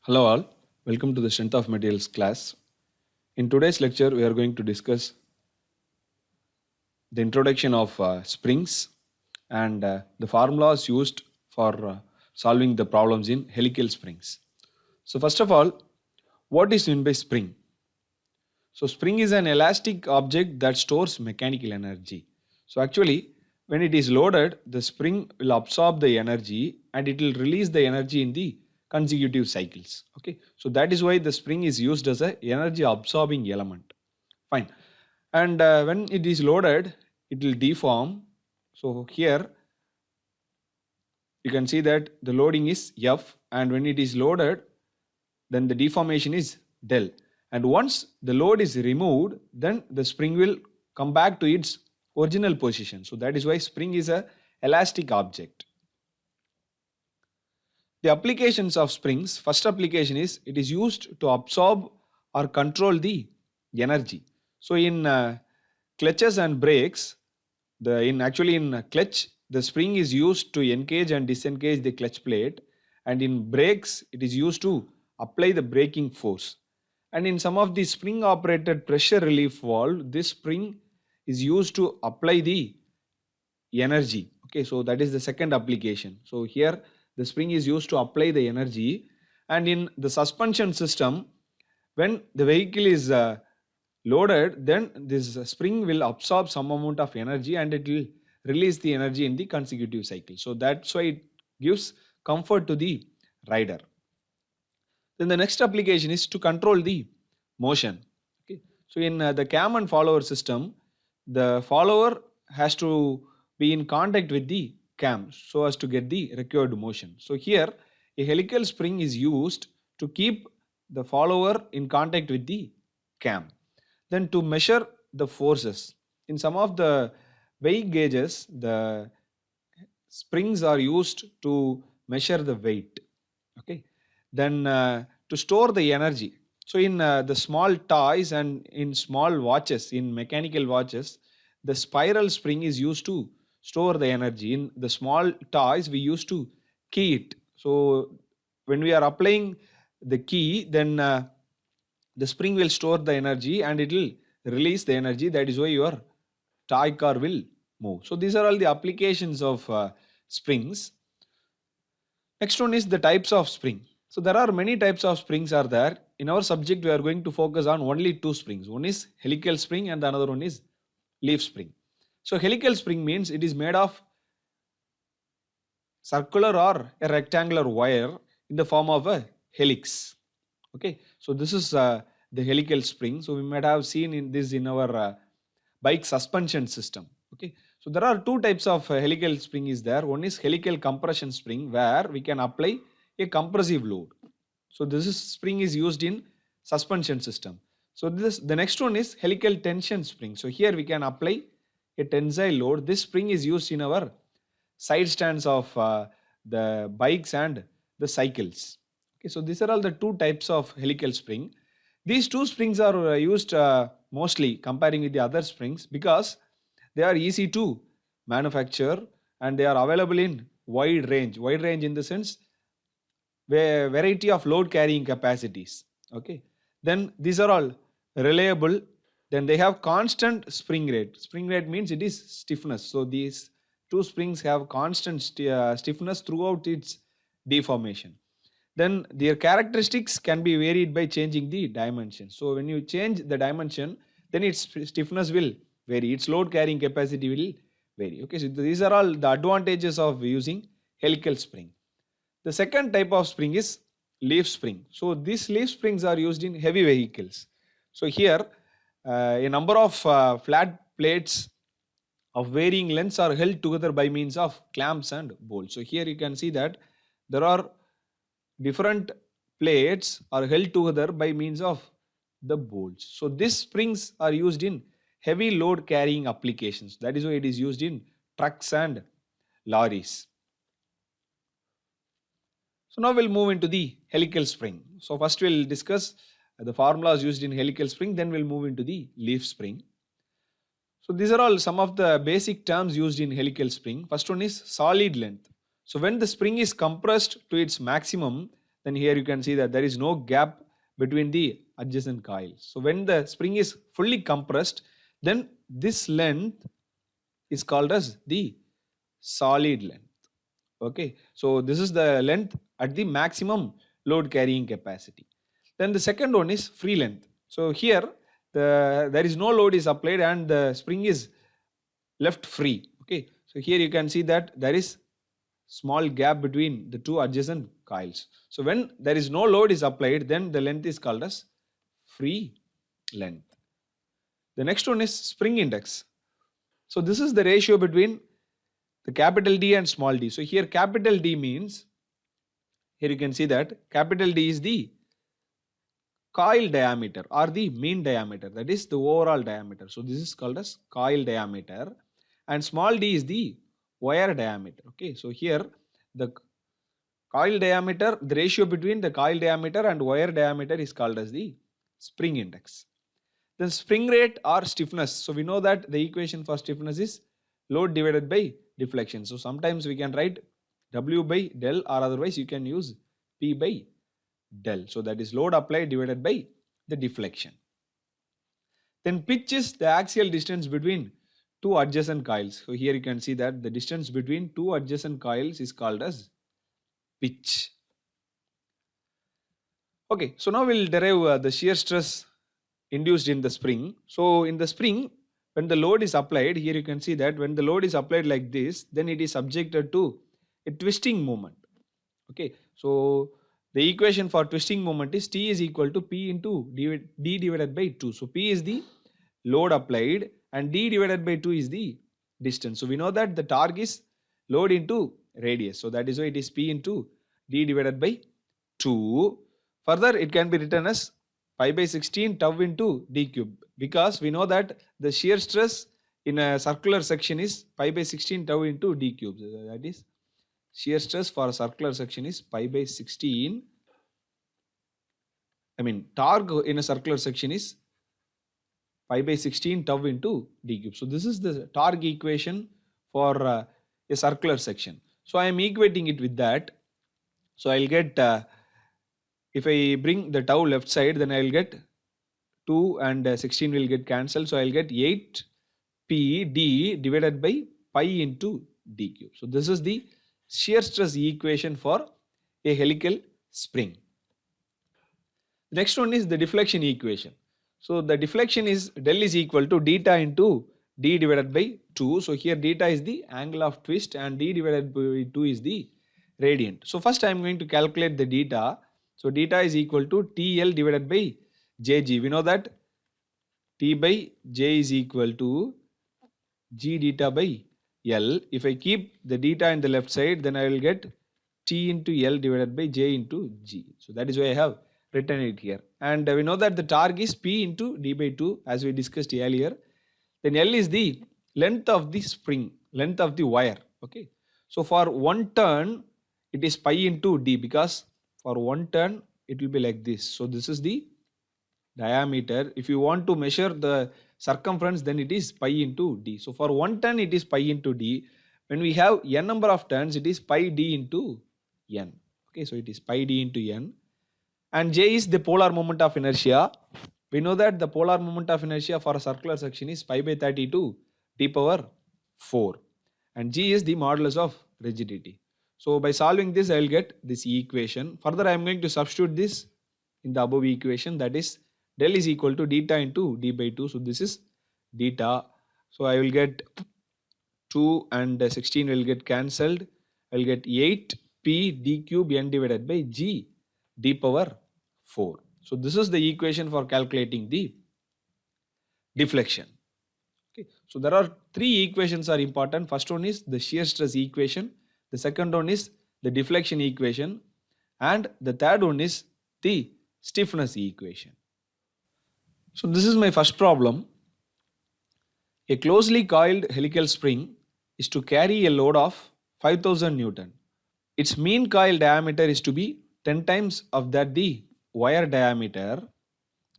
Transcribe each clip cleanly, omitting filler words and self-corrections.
Hello all, welcome to the Strength of Materials class. In today's lecture, we are going to discuss the introduction of springs and the formulas used for solving the problems in helical springs. So first of all, what is meant by spring? So spring is an elastic object that stores mechanical energy. So actually, when it is loaded, the spring will absorb the energy and it will release the energy in the consecutive cycles. Okay, so that is why the spring is used as a energy absorbing element. Fine. And when it is loaded, it will deform. So here you can see that the loading is F, and when it is loaded, then the deformation is del. And once the load is removed, then the spring will come back to its original position. So that is why spring is a elastic object. The applications of springs, first application is it is used to absorb or control the energy. So in clutches and brakes, in clutch, the spring is used to engage and disengage the clutch plate, and in brakes it is used to apply the braking force. And in some of the spring operated pressure relief valve, this spring is used to apply the energy. Okay, so that is the second application. So here the spring is used to apply the energy, and in the suspension system, when the vehicle is loaded, then this spring will absorb some amount of energy and it will release the energy in the consecutive cycle. So that's why it gives comfort to the rider. Then the next application is to control the motion. Okay, so in the cam and follower system, the follower has to be in contact with the cam so as to get the required motion. So here a helical spring is used to keep the follower in contact with the cam. Then to measure the forces, in some of the weight gauges, the springs are used to measure the weight. Okay, then to store the energy. So in the small toys and in small watches, in mechanical watches, the spiral spring is used to store the energy. In the small toys, we used to key it. So when we are applying the key, then the spring will store the energy and it will release the energy. That is why your toy car will move. So these are all the applications of springs. Next one is the types of spring. So there are many types of springs are there. In our subject, we are going to focus on only two springs. One is helical spring and the another one is leaf spring. So helical spring means it is made of circular or a rectangular wire in the form of a helix. Okay, so this is the helical spring. So we might have seen in this in our bike suspension system. Okay, so there are two types of helical spring is there. One is helical compression spring where we can apply a compressive load. So this is spring is used in suspension system. So this the next one is helical tension spring. So here we can apply a tensile load. This spring is used in our side stands of the bikes and the cycles. Okay, so these are all the two types of helical spring. These two springs are used mostly comparing with the other springs because they are easy to manufacture and they are available in wide range. Wide range in the sense variety of load carrying capacities. Okay, then these are all reliable. Then they have constant spring rate. Spring rate means it is stiffness. So these two springs have constant stiffness throughout its deformation. Then their characteristics can be varied by changing the dimension. So when you change the dimension, then its stiffness will vary, its load carrying capacity will vary. Okay, so these are all the advantages of using helical spring. The second type of spring is leaf spring. So these leaf springs are used in heavy vehicles. So here a number of flat plates of varying lengths are held together by means of clamps and bolts. So here you can see that there are different plates are held together by means of the bolts. So these springs are used in heavy load carrying applications. That is why it is used in trucks and lorries. So now we'll move into the helical spring. So first we'll discuss the formulas used in helical spring, then we'll move into the leaf spring. So these are all some of the basic terms used in helical spring. First one is solid length. So when the spring is compressed to its maximum, then here you can see that there is no gap between the adjacent coils. So when the spring is fully compressed, then this length is called as the solid length. Okay, so this is the length at the maximum load carrying capacity. Then the second one is free length. So here there is no load is applied and the spring is left free. Okay, so here you can see that there is small gap between the two adjacent coils. So when there is no load is applied, then the length is called as free length. The next one is spring index. So this is the ratio between the capital D and small d. So here capital D means, here you can see that capital D is the coil diameter or the mean diameter, that is the overall diameter. So this is called as coil diameter, and small d is the wire diameter. Okay, so here the coil diameter, the ratio between the coil diameter and wire diameter is called as the spring index. Then spring rate or stiffness. So we know that the equation for stiffness is load divided by deflection. So sometimes we can write W by del, or otherwise you can use P by del. So that is load applied divided by the deflection. Then pitch is the axial distance between two adjacent coils. So here you can see that the distance between two adjacent coils is called as pitch. Okay, so now we'll derive the shear stress induced in the spring. So in the spring, when the load is applied, here you can see that when the load is applied like this, then it is subjected to a twisting moment. Okay, so the equation for twisting moment is T is equal to P into D divided by 2. So P is the load applied and D divided by 2 is the distance. So we know that the torque is load into radius. So that is why it is P into D divided by 2. Further, it can be written as pi by 16 tau into d cube, because we know that the shear stress in a circular section is pi by 16 tau into d cube. That is shear stress for a circular section is pi by 16. Torque in a circular section is pi by 16 tau into d cube. So this is the torque equation for a circular section. So I am equating it with that. So I'll get if I bring the tau left side, then I will get 2 and 16 will get cancelled. So I will get 8 P D divided by pi into d cube. So this is the shear stress equation for a helical spring. The next one is the deflection equation. So the deflection is del is equal to theta into d divided by 2. So here theta is the angle of twist and d divided by 2 is the radiant. So first I am going to calculate the theta. So theta is equal to TL divided by JG. We know that T by J is equal to G theta by L. If I keep the theta in the left side, then I will get T into L divided by J into G. So that is why I have written it here. And we know that the torque is P into D by 2 as we discussed earlier. Then L is the length of the spring, length of the wire. Okay. So for one turn, it is pi into D, because for one turn it will be like this. So this is the diameter. If you want to measure the circumference, then it is pi into D. So for one turn it is pi into D. When we have n number of turns, it is pi D into n. Okay, so it is pi D into n. And J is the polar moment of inertia. We know that the polar moment of inertia for a circular section is pi by 32 d power 4. And G is the modulus of rigidity. So by solving this, I will get this equation. Further, I am going to substitute this in the above equation, that is del is equal to theta into d by 2. So this is theta. So I will get 2 and 16 will get cancelled. I will get 8 P d cube n divided by G d power 4. So this is the equation for calculating the deflection. Okay. So there are three equations are important. First one is the shear stress equation. The second one is the deflection equation, and the third one is the stiffness equation. So this is my first problem. A closely coiled helical spring is to carry a load of 5000 Newton. Its mean coil diameter is to be 10 times of that the wire diameter.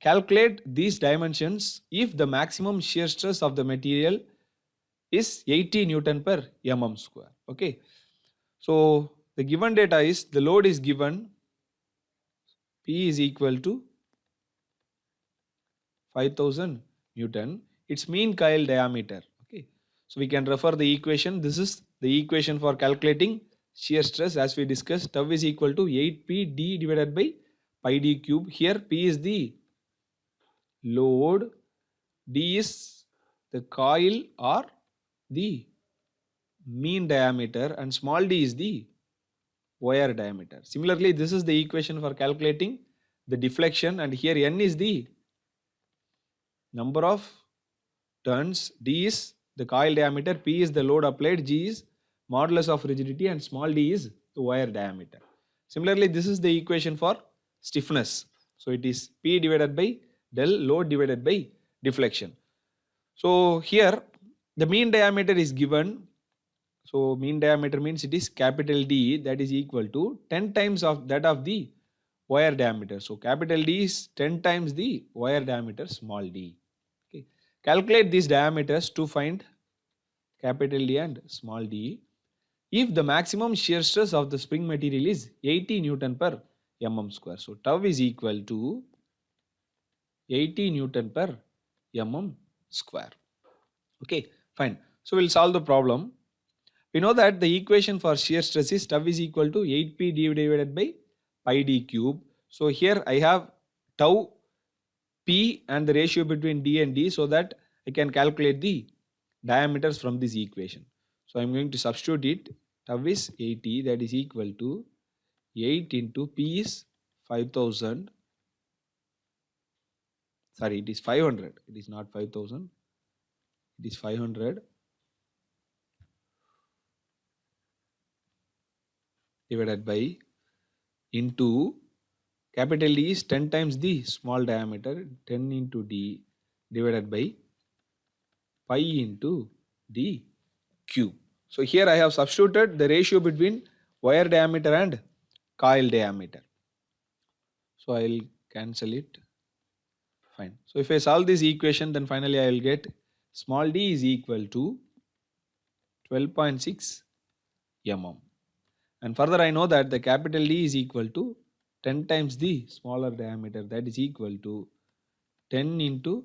Calculate these dimensions if the maximum shear stress of the material is 80 Newton per mm square. Okay. So the given data is the load is given P is equal to 5000 Newton. Its mean coil diameter. Okay. So we can refer the equation. This is the equation for calculating shear stress as we discussed. Tau is equal to 8P d divided by pi d cube. Here P is the load, d is the coil or the mean diameter, and small d is the wire diameter. Similarly, this is the equation for calculating the deflection, and here n is the number of turns, d is the coil diameter, p is the load applied, g is modulus of rigidity, and small d is the wire diameter. Similarly, this is the equation for stiffness. So it is P divided by del load divided by deflection. So here the mean diameter is given. So mean diameter means it is capital D, that is equal to 10 times of that of the wire diameter. So capital D is 10 times the wire diameter small d. Okay. Calculate these diameters to find capital D and small d. If the maximum shear stress of the spring material is 80 Newton per mm square. So tau is equal to 80 Newton per mm square. Okay, fine. So we'll solve the problem. We know that the equation for shear stress is tau is equal to 8P divided by pi d cube. So here I have tau P and the ratio between d and d, so that I can calculate the diameters from this equation. So I am going to substitute it. Tau is 80, that is equal to 8 into P is 5000. Sorry, it is 500. It is not 5000. It is 500 divided by into capital D is 10 times the small diameter, 10 into D divided by pi into D cube. So here I have substituted the ratio between wire diameter and coil diameter. So I will cancel it. Fine. So if I solve this equation, then finally I will get small d is equal to 12.6 mm. And further I know that the capital D is equal to 10 times the smaller diameter, that is equal to 10 into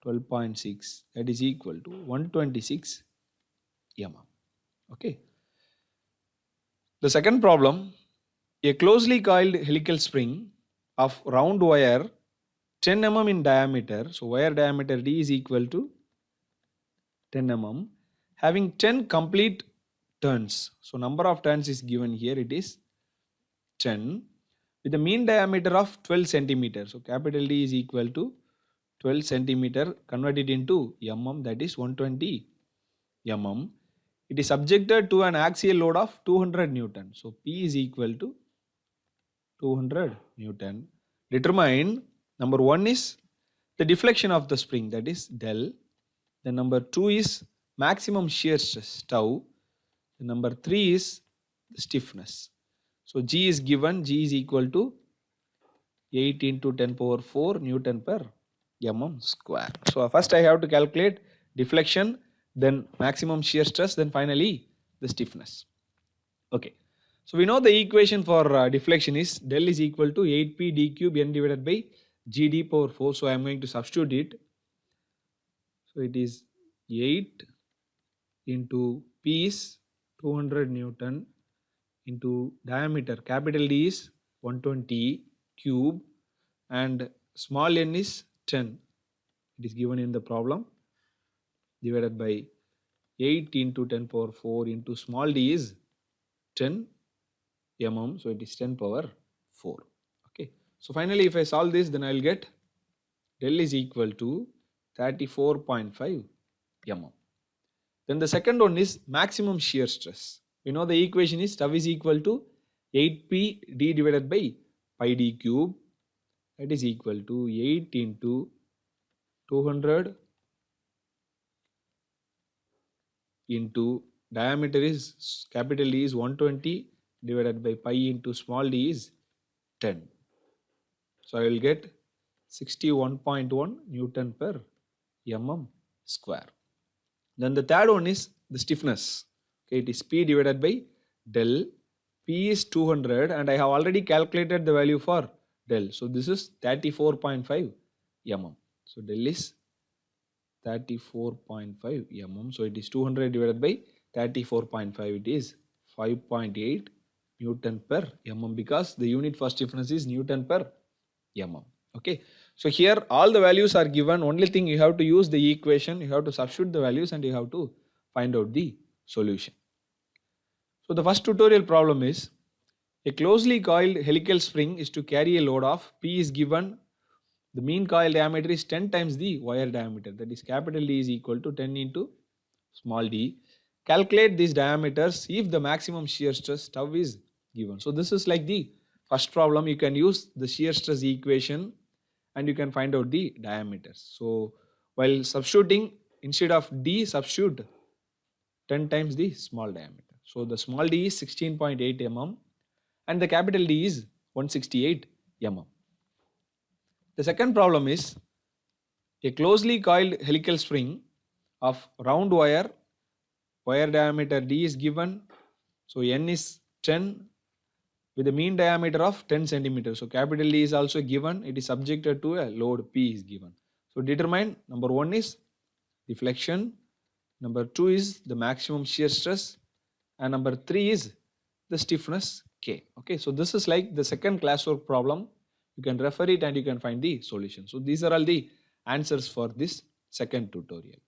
12.6, that is equal to 126 mm. Okay. The second problem, a closely coiled helical spring of round wire 10 mm in diameter, so wire diameter D is equal to 10 mm, having 10 complete turns. So number of turns is given here, it is 10, with a mean diameter of 12 centimeters. So capital D is equal to 12 centimeter, converted into mm, that is 120 mm. It is subjected to an axial load of 200 Newton. So P is equal to 200 Newton. Determine, number 1 is the deflection of the spring, that is del. Then number 2 is maximum shear stress, tau. Then number 3 is the stiffness. So G is given, G is equal to 8 into 10 power 4 Newton per mm square. So first I have to calculate deflection, then maximum shear stress, then finally the stiffness. Okay. So we know the equation for deflection is del is equal to 8P d cube n divided by GD power 4. So I am going to substitute it. So it is 8 into P is 200 Newton into diameter, capital D is 120 cube and small n is 10. It is given in the problem, divided by 8 into 10 power 4 into small d is 10 mm. So it is 10 power 4. Okay. So finally if I solve this, then I will get del is equal to 34.5 mm. Then the second one is maximum shear stress. We know the equation is tau is equal to 8P d divided by pi d cube, that is equal to 8 into 200 into diameter is capital D is 120 divided by pi into small d is 10. So I will get 61.1 Newton per mm square. Then the third one is the stiffness. Okay, it is P divided by del. P is 200 and I have already calculated the value for del. So this is 34.5 mm. So del is 34.5 mm. So it is 200 divided by 34.5. It is 5.8 Newton per mm, because the unit first difference is Newton per mm. Okay. So here all the values are given. Only thing you have to use the equation. You have to substitute the values and you have to find out the solution. So the first tutorial problem is a closely coiled helical spring is to carry a load of P is given. The mean coil diameter is 10 times the wire diameter, that is capital D is equal to 10 into small d. Calculate these diameters if the maximum shear stress tau is given. So this is like the first problem. You can use the shear stress equation and you can find out the diameters. So while substituting, instead of D, substitute 10 times the small diameter. So the small d is 16.8 mm and the capital D is 168 mm. The second problem is a closely coiled helical spring of round wire diameter D is given. So N is 10 with a mean diameter of 10 centimeters. So capital D is also given. It is subjected to a load P is given. So determine, number 1 is deflection, number 2 is the maximum shear stress, and number 3 is the stiffness K. Okay, so this is like the second classwork problem. You can refer it and you can find the solution. So these are all the answers for this second tutorial.